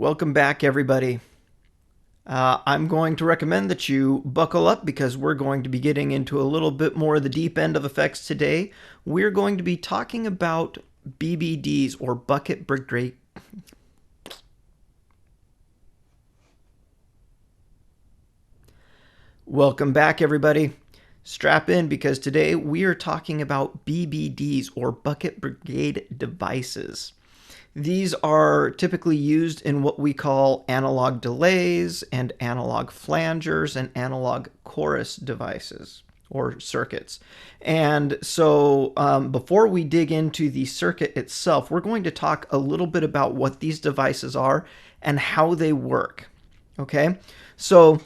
Welcome back, everybody. I'm going to recommend that you buckle up because we're going to be getting into a little bit more of the deep end of effects today. We're going to be talking about BBDs, or bucket brigade. Welcome back, everybody. Strap in because today we are talking about BBDs, or bucket brigade devices. These are typically used in what we call analog delays and analog flangers and analog chorus devices or circuits. And so before we dig into the circuit itself, we're going to talk a little bit about what these devices are and how they work. Okay, so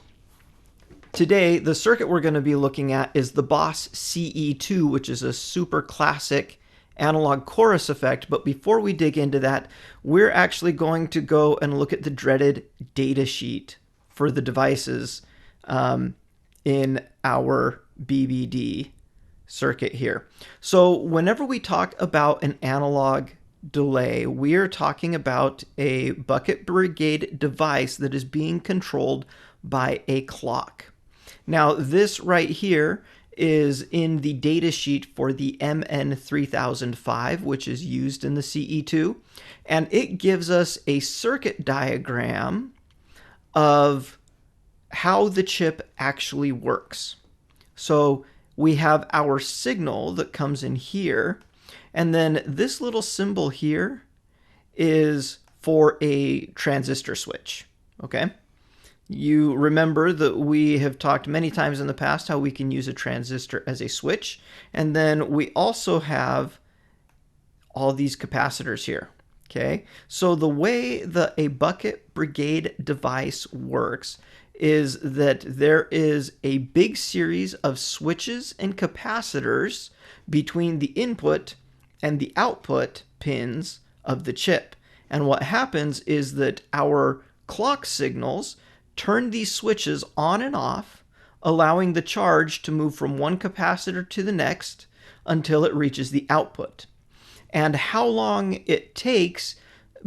today the circuit we're going to be looking at is the Boss CE-2, which is a super classic analog chorus effect. But before we dig into that, we're actually going to go and look at the dreaded data sheet for the devices in our BBD circuit here. So whenever we talk about an analog delay, we are talking about a bucket brigade device that is being controlled by a clock. Now this right here is in the data sheet for the MN3005, which is used in the CE-2, and it gives us a circuit diagram of how the chip actually works. So we have our signal that comes in here, and then this little symbol here is for a transistor switch, okay? You remember that we have talked many times in the past how we can use a transistor as a switch. And then we also have all these capacitors here. Okay, so the way that a bucket brigade device works is that there is a big series of switches and capacitors between the input and the output pins of the chip. And what happens is that our clock signals turn these switches on and off, allowing the charge to move from one capacitor to the next until it reaches the output. And how long it takes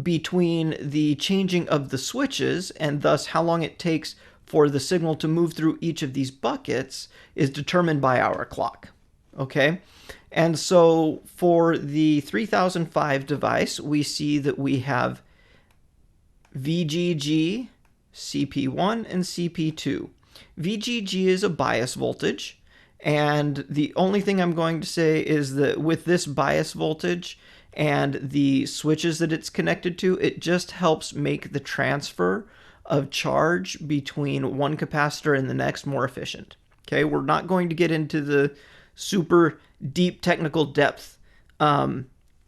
between the changing of the switches, and thus how long it takes for the signal to move through each of these buckets, is determined by our clock. Okay? And so for the 3005 device, we see that we have VGG, CP1 and CP2. VGG is a bias voltage, and the only thing I'm going to say is that with this bias voltage and the switches that it's connected to, it just helps make the transfer of charge between one capacitor and the next more efficient. Okay, we're not going to get into the super deep technical depth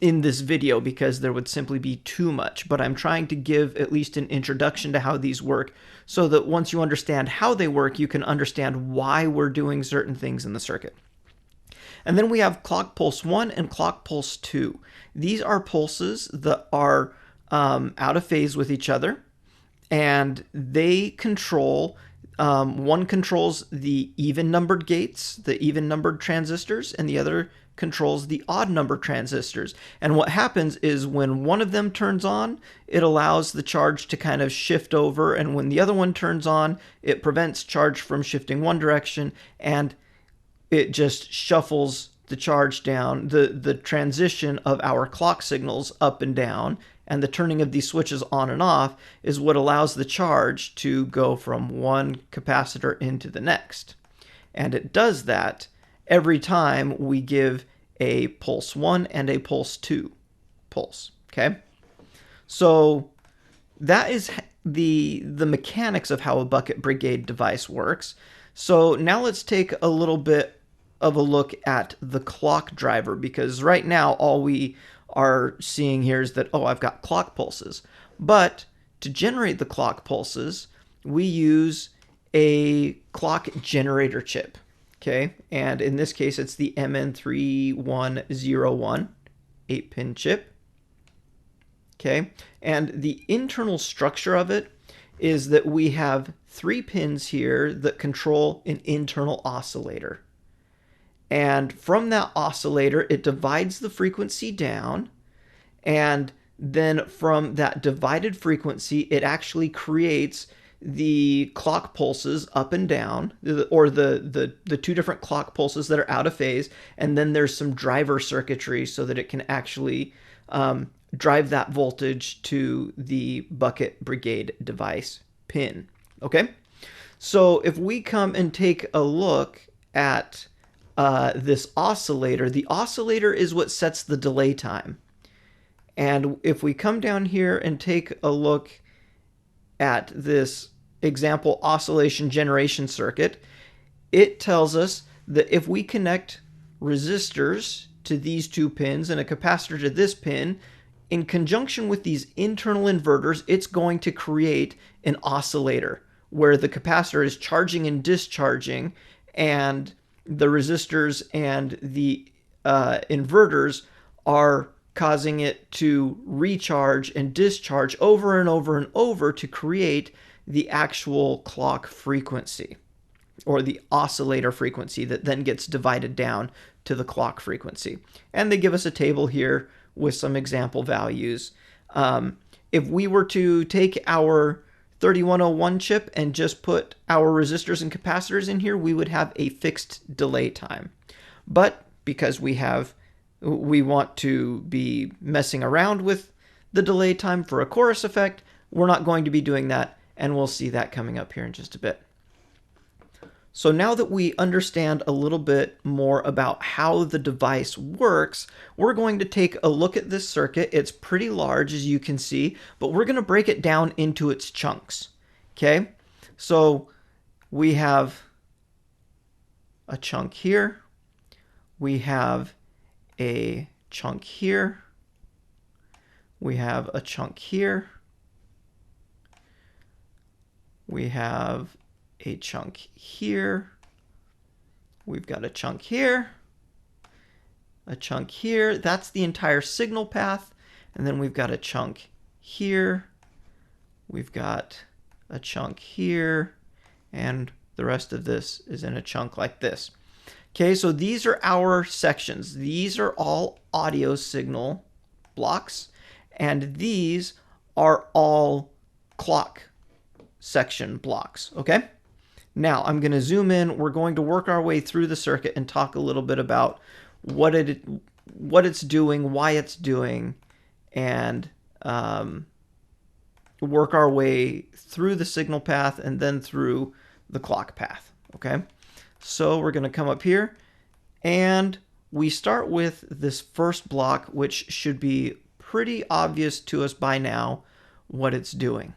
in this video because there would simply be too much, but I'm trying to give at least an introduction to how these work so that once you understand how they work, you can understand why we're doing certain things in the circuit. And then we have clock pulse 1 and clock pulse 2. These are pulses that are out of phase with each other, and they control, one controls the even numbered gates, the even numbered transistors, and the other controls the odd number transistors. And what happens is when one of them turns on, it allows the charge to kind of shift over, and when the other one turns on, it prevents charge from shifting one direction, and it just shuffles the charge down, the transition of our clock signals up and down, and the turning of these switches on and off is what allows the charge to go from one capacitor into the next. And it does that every time we give a pulse 1 and a pulse 2 pulse, okay? So that is the mechanics of how a bucket brigade device works. So now let's take a little bit of a look at the clock driver, because right now all we are seeing here is that, oh, I've got clock pulses. But to generate the clock pulses, we use a clock generator chip. Okay, and in this case, it's the MN3101 8-pin chip. Okay, and the internal structure of it is that we have 3 pins here that control an internal oscillator. And from that oscillator, it divides the frequency down, and then from that divided frequency, it actually creates the clock pulses up and down, or the two different clock pulses that are out of phase, and then there's some driver circuitry so that it can actually drive that voltage to the bucket brigade device pin. Okay, so if we come and take a look at this oscillator, the oscillator is what sets the delay time. And if we come down here and take a look at this example oscillation generation circuit, it tells us that if we connect resistors to these two pins and a capacitor to this pin, in conjunction with these internal inverters, it's going to create an oscillator where the capacitor is charging and discharging, and the resistors and the inverters are causing it to recharge and discharge over and over and over to create the actual clock frequency, or the oscillator frequency that then gets divided down to the clock frequency. And they give us a table here with some example values. If we were to take our 3101 chip and just put our resistors and capacitors in here, we would have a fixed delay time. But because we want to be messing around with the delay time for a chorus effect, we're not going to be doing that, and we'll see that coming up here in just a bit. So now that we understand a little bit more about how the device works, we're going to take a look at this circuit. It's pretty large, as you can see, but we're going to break it down into its chunks. Okay, so we have a chunk here. We have a chunk here. We have a chunk here. We have a chunk here. We've got a chunk here. A chunk here. That's the entire signal path. And then we've got a chunk here. We've got a chunk here. And the rest of this is in a chunk like this. Okay, so these are our sections. These are all audio signal blocks, and these are all clock section blocks, okay? Now, I'm going to zoom in. We're going to work our way through the circuit and talk a little bit about what it's doing, why it's doing, and work our way through the signal path and then through the clock path, okay? So we're going to come up here, and we start with this first block, which should be pretty obvious to us by now what it's doing.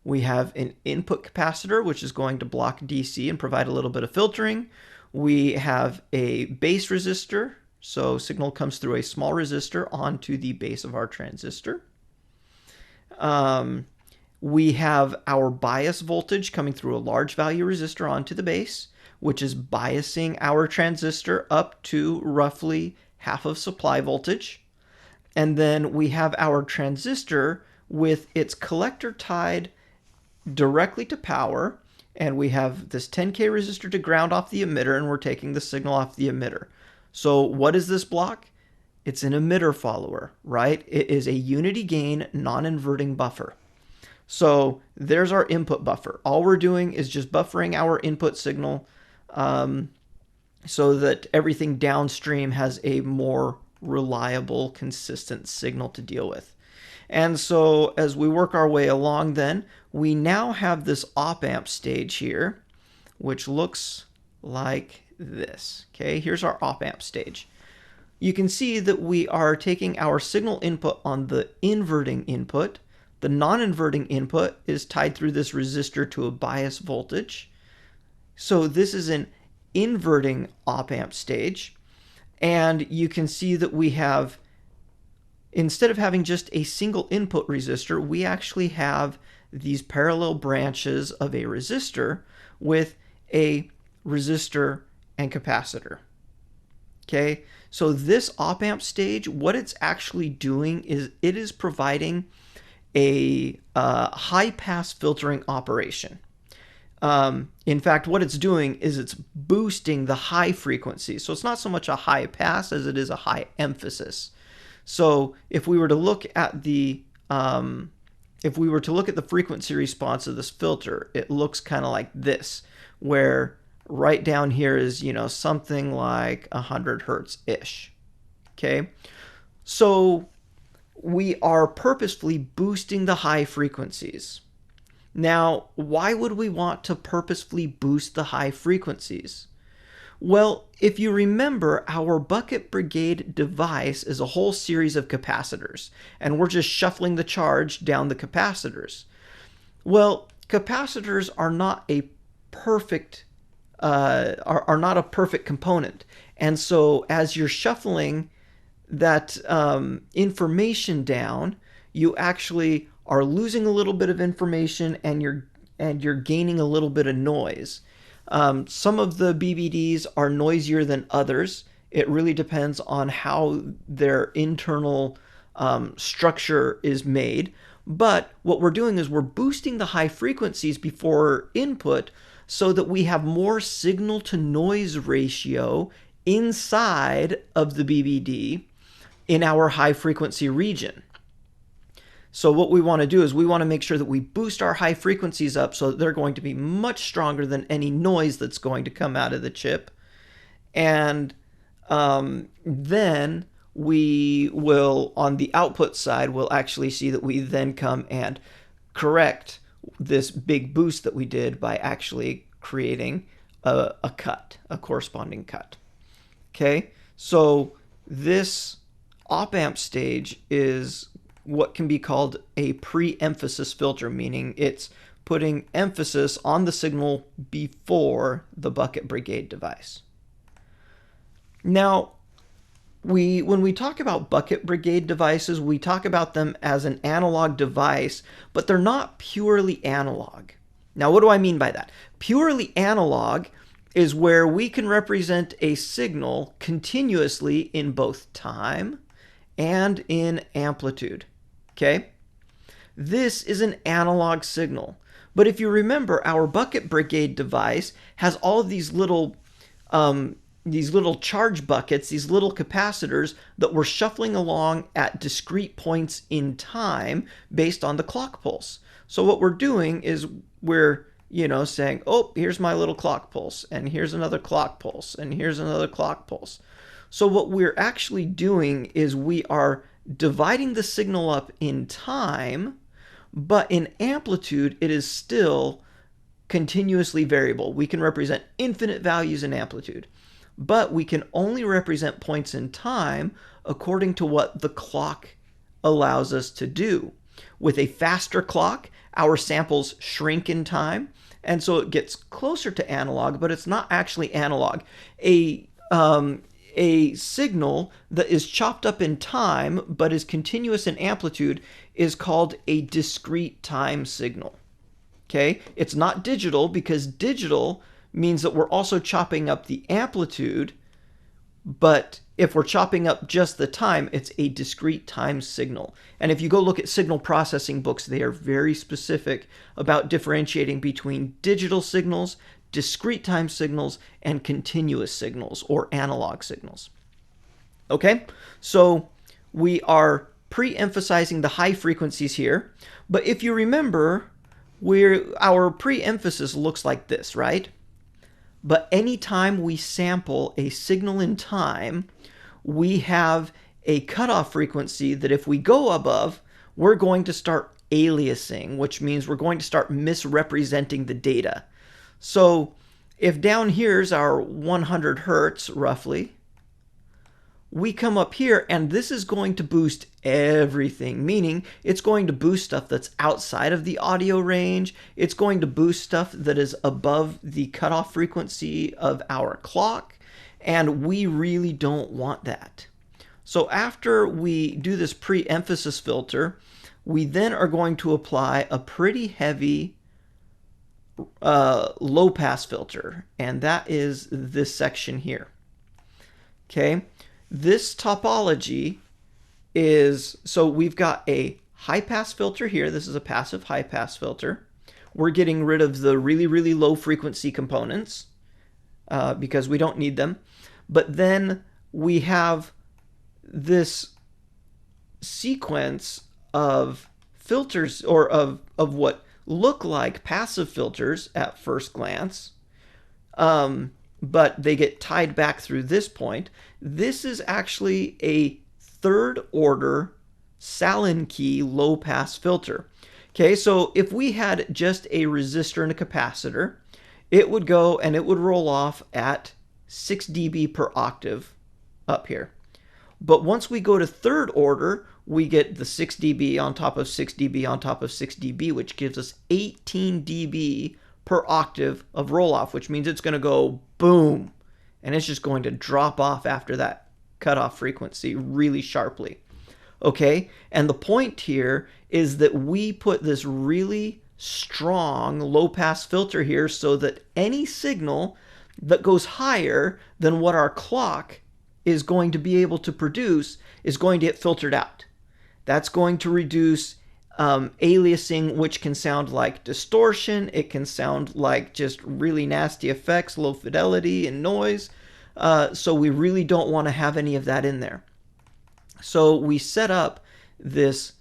We have an input capacitor, which is going to block DC and provide a little bit of filtering. We have a base resistor, so signal comes through a small resistor onto the base of our transistor. We have our bias voltage coming through a large value resistor onto the base, which is biasing our transistor up to roughly half of supply voltage. And then we have our transistor with its collector tied directly to power, and we have this 10K resistor to ground off the emitter, and we're taking the signal off the emitter. So what is this block? It's an emitter follower, right? It is a unity gain non-inverting buffer. So there's our input buffer. All we're doing is just buffering our input signal so that everything downstream has a more reliable, consistent signal to deal with. And so as we work our way along then, we now have this op-amp stage here, which looks like this. Okay, here's our op-amp stage. You can see that we are taking our signal input on the inverting input. The non-inverting input is tied through this resistor to a bias voltage. So this is an inverting op-amp stage. And you can see that we have, instead of having just a single input resistor, we actually have these parallel branches of a resistor with a resistor and capacitor. Okay, so this op-amp stage, what it's actually doing is it is providing a high-pass filtering operation. In fact, what it's doing is it's boosting the high frequency. So it's not so much a high pass as it is a high emphasis. So if we were to look at the frequency response of this filter, it looks kind of like this, where right down here is, something like 100 hertz ish. Okay, so we are purposefully boosting the high frequencies. Now, why would we want to purposefully boost the high frequencies? Well, if you remember, our bucket brigade device is a whole series of capacitors, and we're just shuffling the charge down the capacitors. Well, capacitors are not a perfect are not a perfect component, and so as you're shuffling that information down, you actually are losing a little bit of information, and you're gaining a little bit of noise. Some of the BBDs are noisier than others. It really depends on how their internal structure is made. But what we're doing is we're boosting the high frequencies before input so that we have more signal to noise ratio inside of the BBD in our high frequency region. So what we want to do is we want to make sure that we boost our high frequencies up so that they're going to be much stronger than any noise that's going to come out of the chip. And then we will, on the output side, we'll actually see that we then come and correct this big boost that we did by actually creating a cut, a corresponding cut. Okay, so this op-amp stage is what can be called a pre-emphasis filter, meaning it's putting emphasis on the signal before the bucket brigade device. Now, when we talk about bucket brigade devices, we talk about them as an analog device, but they're not purely analog. Now, what do I mean by that? Purely analog is where we can represent a signal continuously in both time and in amplitude. Okay? This is an analog signal. But if you remember, our bucket brigade device has all of these little charge buckets, these little capacitors that we're shuffling along at discrete points in time based on the clock pulse. So what we're doing is we're saying, oh, here's my little clock pulse, and here's another clock pulse, and here's another clock pulse. So what we're actually doing is we are dividing the signal up in time, but in amplitude, it is still continuously variable. We can represent infinite values in amplitude, but we can only represent points in time according to what the clock allows us to do. With a faster clock, our samples shrink in time, and so it gets closer to analog, but it's not actually analog. A signal that is chopped up in time but is continuous in amplitude is called a discrete time signal. Okay? It's not digital, because digital means that we're also chopping up the amplitude, but if we're chopping up just the time, it's a discrete time signal. And if you go look at signal processing books, they are very specific about differentiating between digital signals, discrete time signals, and continuous signals or analog signals. Okay, so we are pre-emphasizing the high frequencies here, but if you remember, our pre-emphasis looks like this, right? But anytime we sample a signal in time, we have a cutoff frequency that if we go above, we're going to start aliasing, which means we're going to start misrepresenting the data. So if down here's our 100 hertz roughly, we come up here and this is going to boost everything, meaning it's going to boost stuff that's outside of the audio range. It's going to boost stuff that is above the cutoff frequency of our clock, and we really don't want that. So after we do this pre-emphasis filter, we then are going to apply a pretty heavy low pass filter, and that is this section here. Okay, this topology is, so we've got a high pass filter here. This is a passive high pass filter. We're getting rid of the really, really low frequency components because we don't need them. But then we have this sequence of filters, or of what look like passive filters at first glance, but they get tied back through this point. This is actually a third order Sallen-Key low pass filter. Okay, so if we had just a resistor and a capacitor, it would go and it would roll off at 6 dB per octave up here. But once we go to third order, we get the 6 dB on top of 6 dB on top of 6 dB, which gives us 18 dB per octave of roll off, which means it's going to go boom, and it's just going to drop off after that cutoff frequency really sharply. Okay, and the point here is that we put this really strong low pass filter here so that any signal that goes higher than what our clock is going to be able to produce is going to get filtered out. That's going to reduce aliasing, which can sound like distortion. It can sound like just really nasty effects, low fidelity, and noise. So we really don't want to have any of that in there. So we set up this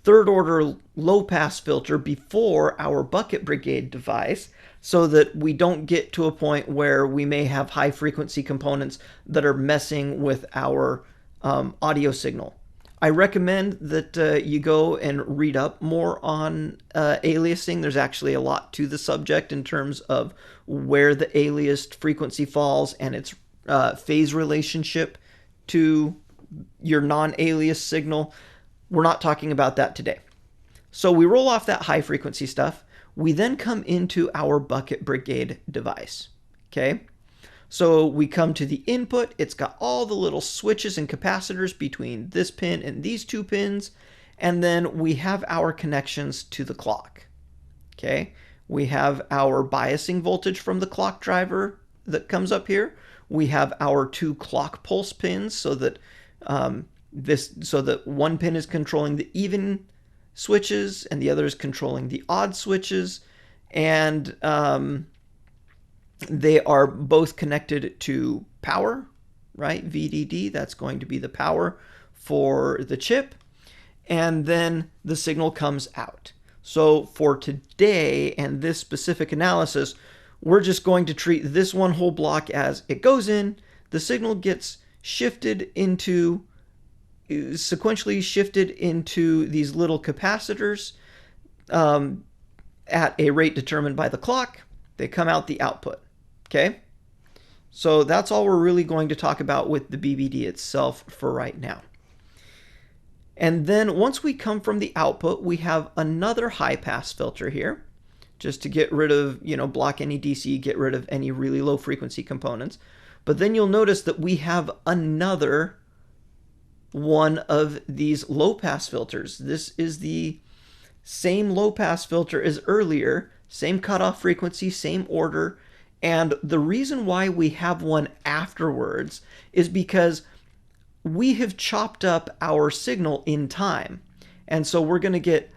third order low pass filter before our bucket brigade device so that we don't get to a point where we may have high frequency components that are messing with our audio signal. I recommend that you go and read up more on aliasing. There's actually a lot to the subject in terms of where the aliased frequency falls and its phase relationship to your non-alias signal. We're not talking about that today. So we roll off that high frequency stuff. We then come into our bucket brigade device. Okay. So we come to the input. It's got all the little switches and capacitors between this pin and these two pins. And then we have our connections to the clock. Okay. We have our biasing voltage from the clock driver that comes up here. We have our two clock pulse pins so that one pin is controlling the even switches and the other is controlling the odd switches, and they are both connected to power, right? VDD, that's going to be the power for the chip, and then the signal comes out. So for today and this specific analysis, we're just going to treat this one whole block as it goes in, the signal gets sequentially shifted into these little capacitors at a rate determined by the clock. They come out the output. Okay? So that's all we're really going to talk about with the BBD itself for right now. And then once we come from the output, we have another high pass filter here, just to get rid of, block any DC, get rid of any really low frequency components. But then you'll notice that we have another one of these low pass filters. This is the same low pass filter as earlier, same cutoff frequency, same order. And the reason why we have one afterwards is because we have chopped up our signal in time. And so we're going to get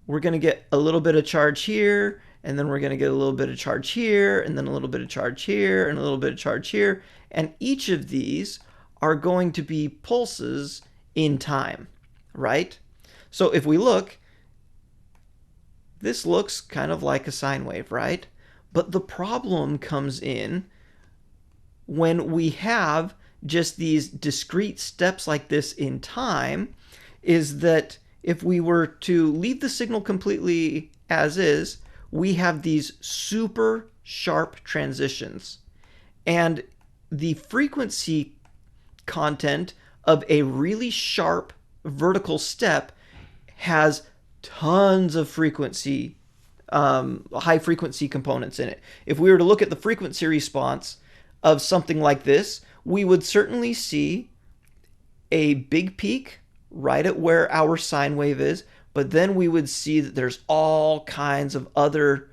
a little bit of charge here, and then we're going to get a little bit of charge here, and then a little bit of charge here, and a little bit of charge here. And each of these are going to be pulses in time, right? So if we look, this looks kind of like a sine wave, right? But the problem comes in when we have just these discrete steps like this in time, is that if we were to leave the signal completely as is, we have these super sharp transitions. And the frequency content of a really sharp vertical step has tons of frequency, high frequency components in it. If we were to look at the frequency response of something like this, we would certainly see a big peak right at where our sine wave is, but then we would see that there's all kinds of other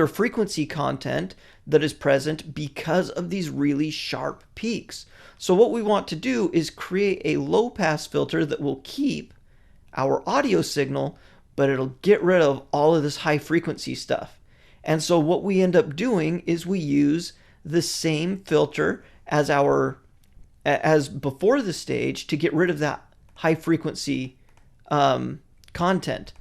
frequency content that is present because of these really sharp peaks. So what we want to do is create a low pass filter that will keep our audio signal, but it'll get rid of all of this high frequency stuff. And so what we end up doing is we use the same filter as our as before the stage to get rid of that high frequency content.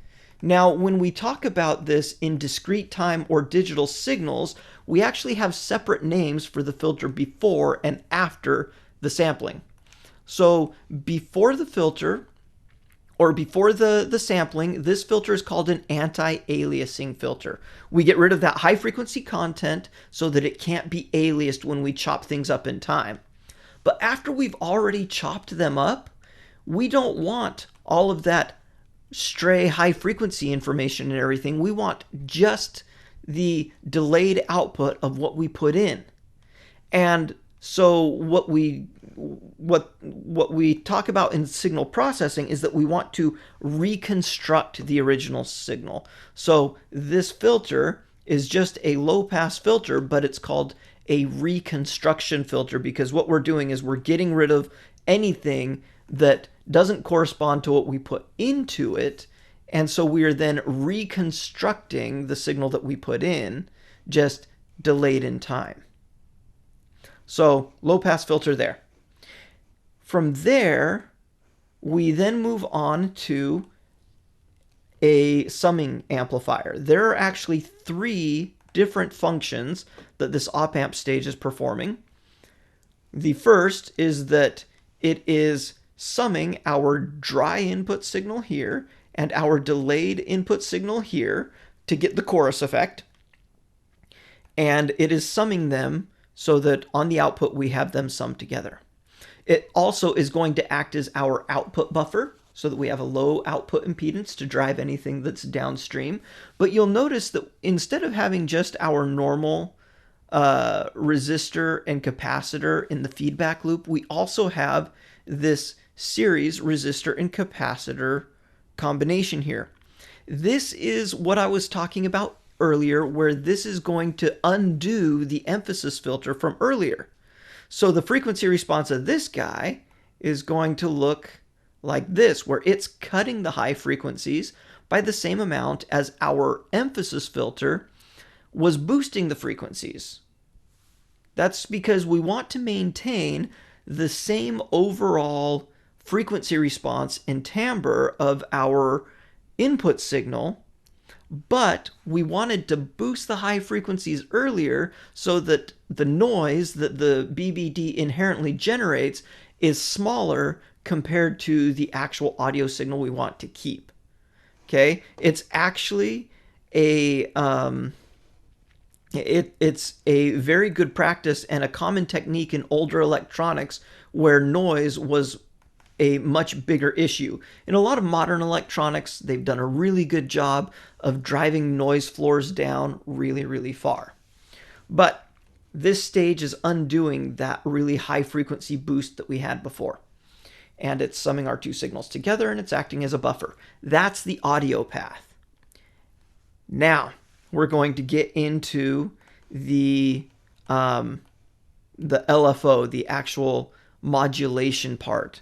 Now, when we talk about this in discrete time or digital signals, we actually have separate names for the filter before and after the sampling. So before the filter, or before the sampling, this filter is called an anti-aliasing filter. We get rid of that high frequency content so that it can't be aliased when we chop things up in time. But after we've already chopped them up, we don't want all of that stray high frequency information and everything. We want just the delayed output of what we put in. And so what we talk about in signal processing is that we want to reconstruct the original signal. So this filter is just a low pass filter, but it's called a reconstruction filter because what we're doing is we're getting rid of anything that doesn't correspond to what we put into it. And so we are then reconstructing the signal that we put in, just delayed in time. So low pass filter there. From there, we then move on to a summing amplifier. There are actually 3 different functions that this op-amp stage is performing. The first is that it is summing our dry input signal here and our delayed input signal here to get the chorus effect. And it is summing them so that on the output we have them summed together. It also is going to act as our output buffer so that we have a low output impedance to drive anything that's downstream. But you'll notice that instead of having just our normal resistor and capacitor in the feedback loop, we also have this series resistor and capacitor combination here. This is what I was talking about earlier, where this is going to undo the emphasis filter from earlier. So the frequency response of this guy is going to look like this, where it's cutting the high frequencies by the same amount as our emphasis filter was boosting the frequencies. That's because we want to maintain the same overall frequency response and timbre of our input signal, but we wanted to boost the high frequencies earlier so that the noise that the BBD inherently generates is smaller compared to the actual audio signal we want to keep. Okay, it's actually a it's a very good practice and a common technique in older electronics where noise was a much bigger issue. In a lot of modern electronics, they've done a really good job of driving noise floors down really, really far. But this stage is undoing that really high frequency boost that we had before. And it's summing our 2 signals together and it's acting as a buffer. That's the audio path. Now, we're going to get into the LFO, the actual modulation part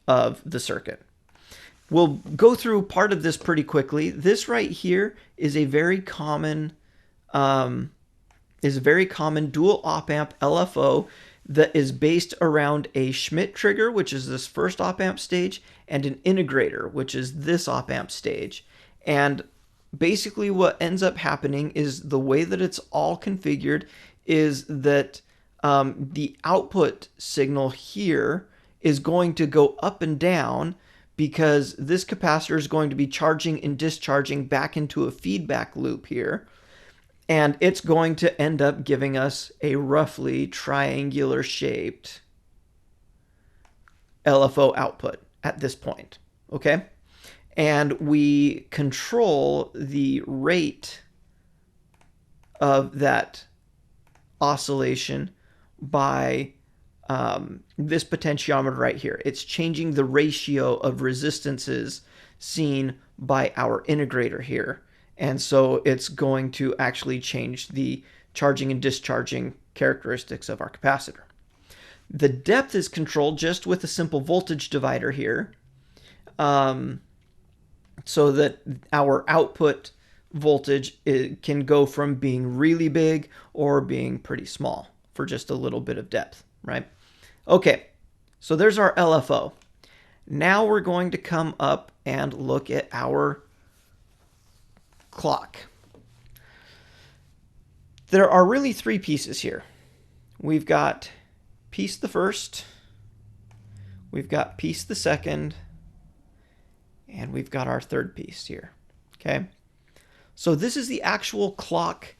of the circuit. We'll go through part of this pretty quickly. This right here is a very common dual op-amp LFO that is based around a Schmitt trigger, which is this first op-amp stage, and an integrator, which is this op-amp stage. And basically what ends up happening is the way that it's all configured is that the output signal here is going to go up and down because this capacitor is going to be charging and discharging back into a feedback loop here. And it's going to end up giving us a roughly triangular shaped LFO output at this point, okay? And we control the rate of that oscillation by this potentiometer right here. It's changing the ratio of resistances seen by our integrator here. And so it's going to actually change the charging and discharging characteristics of our capacitor. The depth is controlled just with a simple voltage divider here, so that our output voltage can go from being really big or being pretty small for just a little bit of depth, right? Okay, So there's our LFO. Now we're going to come up and look at our clock. There are really three pieces here. We've got piece the first, we've got piece the second, and we've got our third piece here. Okay? So this is the actual clock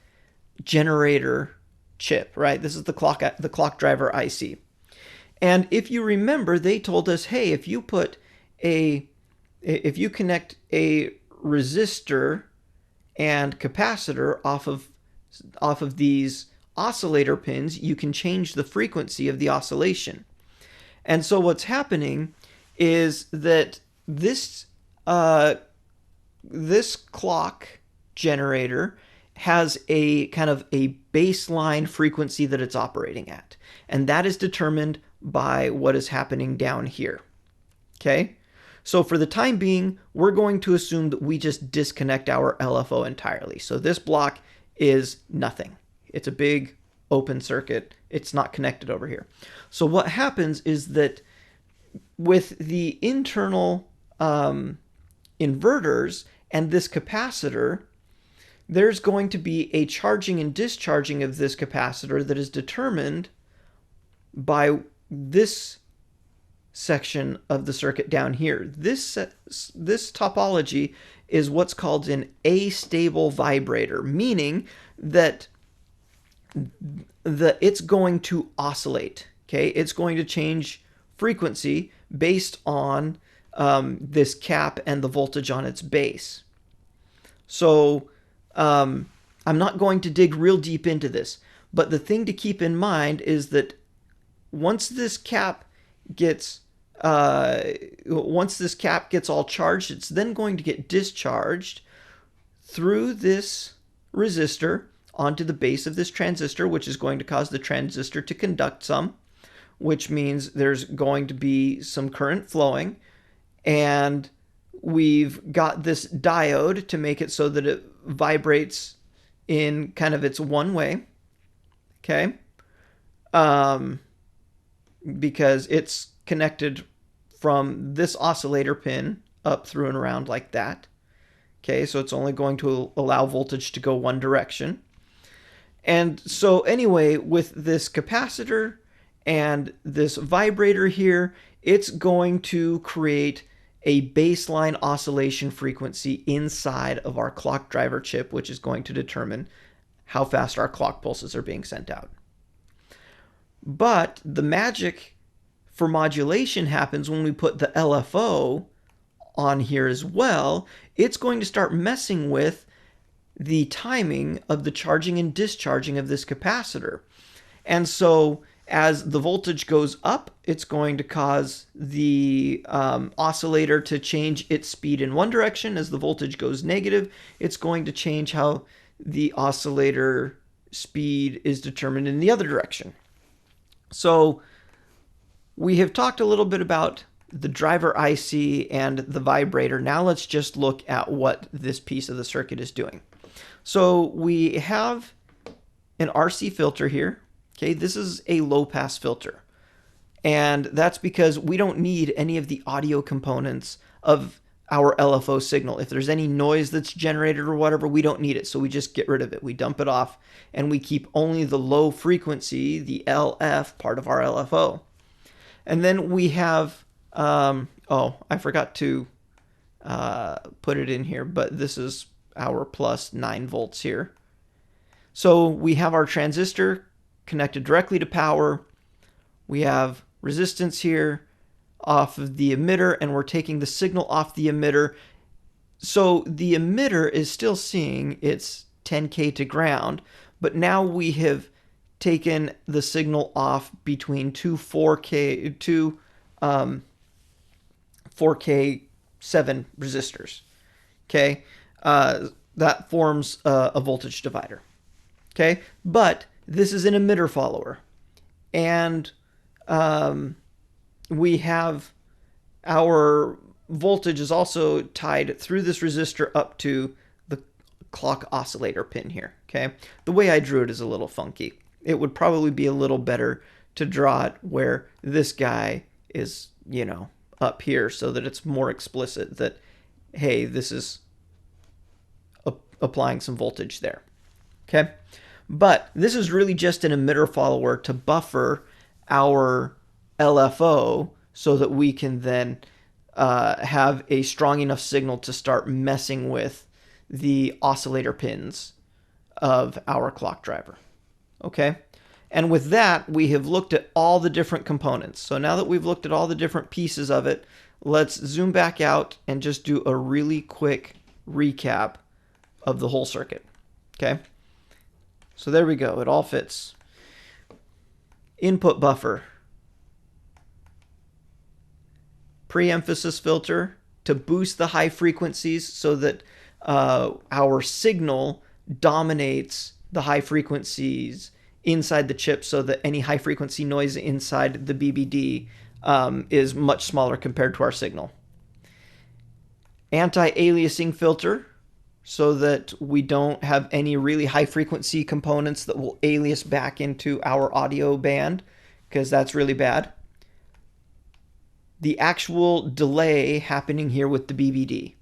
generator chip, right? This is the clock driver IC. And if you remember, they told us, hey, if you connect a resistor and capacitor off of these oscillator pins, you can change the frequency of the oscillation. And so what's happening is that this clock generator has a kind of a baseline frequency that it's operating at. And that is determined by what is happening down here. Okay? So for the time being, we're going to assume that we just disconnect our LFO entirely. So this block is nothing. It's a big open circuit. It's not connected over here. So what happens is that with the internal inverters and this capacitor, there's going to be a charging and discharging of this capacitor that is determined by this section of the circuit down here. This topology is what's called an astable vibrator, meaning that it's going to oscillate. Okay, it's going to change frequency based on this cap and the voltage on its base. So I'm not going to dig real deep into this, but the thing to keep in mind is that once this cap gets all charged, it's then going to get discharged through this resistor onto the base of this transistor, which is going to cause the transistor to conduct some, which means there's going to be some current flowing. And we've got this diode to make it so that it vibrates in kind of its one way. Okay? Because it's connected from this oscillator pin up through and around like that. Okay, so it's only going to allow voltage to go one direction. And so anyway, with this capacitor and this vibrator here, it's going to create a baseline oscillation frequency inside of our clock driver chip, which is going to determine how fast our clock pulses are being sent out. But the magic for modulation happens when we put the LFO on here as well. It's going to start messing with the timing of the charging and discharging of this capacitor. And so as the voltage goes up, it's going to cause the oscillator to change its speed in one direction. As the voltage goes negative, it's going to change how the oscillator speed is determined in the other direction. So we have talked a little bit about the driver IC and the vibrator. Now let's just look at what this piece of the circuit is doing. So we have an RC filter here. Okay, this is a low-pass filter. And that's because we don't need any of the audio components of our LFO signal. If there's any noise that's generated or whatever, we don't need it. So we just get rid of it. We dump it off and we keep only the low frequency, the LF part of our LFO. And then we have, oh, I forgot to put it in here, but this is our plus 9 volts here. So we have our transistor connected directly to power. We have resistance here off of the emitter, and we're taking the signal off the emitter. So the emitter is still seeing its 10K to ground, but now we have taken the signal off between two 4K 7 resistors. Okay, that forms a voltage divider. Okay, but this is an emitter follower, and we have our voltage is also tied through this resistor up to the clock oscillator pin here. Okay, the way I drew it is a little funky. It would probably be a little better to draw it where this guy is, you know, up here so that it's more explicit that, hey, this is applying some voltage there. Okay. But this is really just an emitter follower to buffer our LFO so that we can then have a strong enough signal to start messing with the oscillator pins of our clock driver. Okay. And with that, we have looked at all the different components. So now that we've looked at all the different pieces of it, let's zoom back out and just do a really quick recap of the whole circuit. Okay. So there we go. It all fits. Input buffer. Pre-emphasis filter to boost the high frequencies so that our signal dominates the high frequencies inside the chip so that any high frequency noise inside the BBD is much smaller compared to our signal. Anti-aliasing filter so that we don't have any really high frequency components that will alias back into our audio band, because that's really bad. The actual delay happening here with the BBD.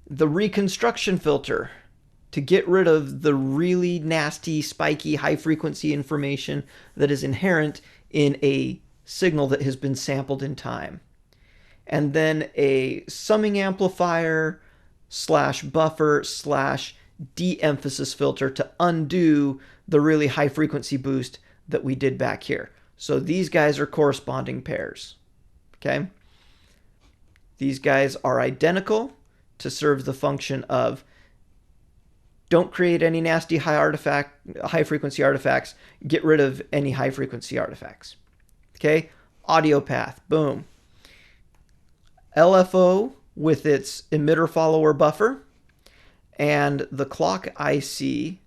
The reconstruction filter to get rid of the really nasty, spiky, high frequency information that is inherent in a signal that has been sampled in time. And then a summing amplifier / buffer / de-emphasis filter to undo the really high frequency boost that we did back here. So these guys are corresponding pairs. Okay? These guys are identical to serve the function of don't create any nasty high frequency artifacts, get rid of any high frequency artifacts. Okay? Audio path, boom. LFO with its emitter follower buffer, and the clock IC,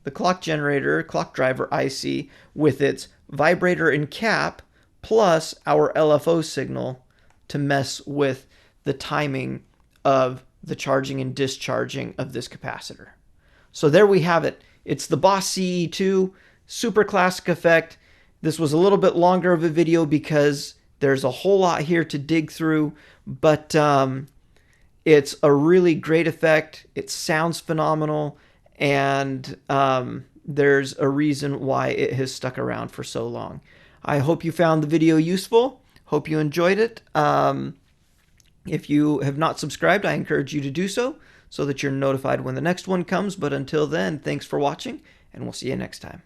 the clock generator, clock driver IC with its vibrator and cap, plus our LFO signal to mess with the timing of the charging and discharging of this capacitor. So there we have it. It's the Boss CE-2 super classic effect. This was a little bit longer of a video because there's a whole lot here to dig through, but it's a really great effect. It sounds phenomenal, and there's a reason why it has stuck around for so long. I hope you found the video useful. Hope you enjoyed it. If you have not subscribed, I encourage you to do so that you're notified when the next one comes. But until then, thanks for watching, and we'll see you next time.